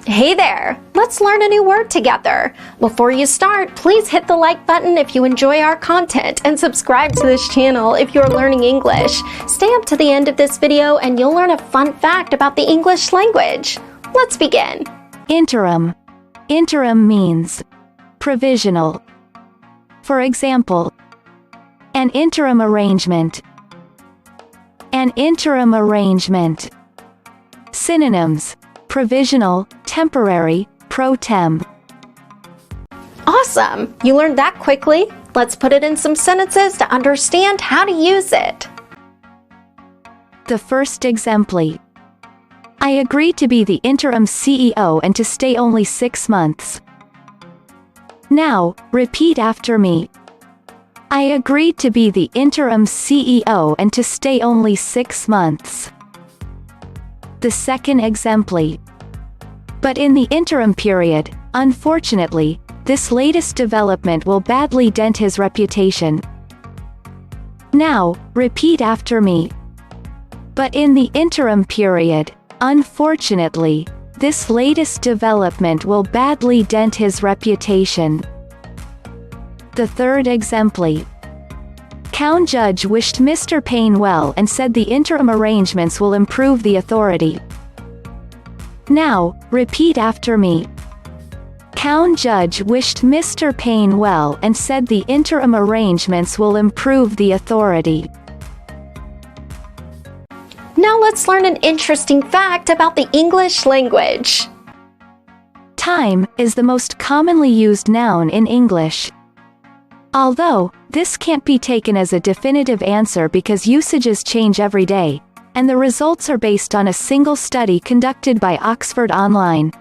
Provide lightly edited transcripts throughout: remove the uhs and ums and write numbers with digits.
Hey there! Let's learn a new word together. Before you start, please hit the like button if you enjoy our content and subscribe to this channel if you're learning English. Stay up to the end of this video and you'll learn a fun fact about the English language. Let's begin. Interim. Interim means provisional. For example, an interim arrangement. An interim arrangement. Synonyms: provisional, temporary, pro tem. Awesome! You learned that quickly. Let's put it in some sentences to understand how to use it. The first exempli. I agreed to be the interim CEO and to stay only 6 months. Now, repeat after me. I agreed to be the interim CEO and to stay only 6 months. The second exempli. But in the interim period, unfortunately, this latest development will badly dent his reputation. Now, repeat after me. But in the interim period, unfortunately, this latest development will badly dent his reputation. The third exempli. Crown Judge wished Mr. Payne well and said the interim arrangements will improve the authority. Now, repeat after me. Crown Judge wished Mr. Payne well and said the interim arrangements will improve the authority. Now let's learn an interesting fact about the English language. Time is the most commonly used noun in English. Although, this can't be taken as a definitive answer because usages change every day, and the results are based on a single study conducted by Oxford Online.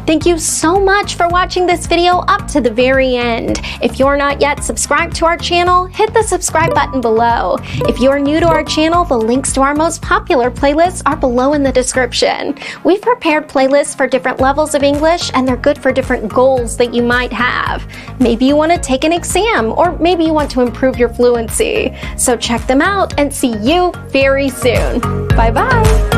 Thank you so much for watching this video up to the very end. If you're not yet subscribed to our channel, hit the subscribe button below. If you're new to our channel, the links to our most popular playlists are below in the description. We've prepared playlists for different levels of English, and they're good for different goals that you might have. Maybe you want to take an exam, or maybe you want to improve your fluency. So check them out and see you very soon. Bye-bye.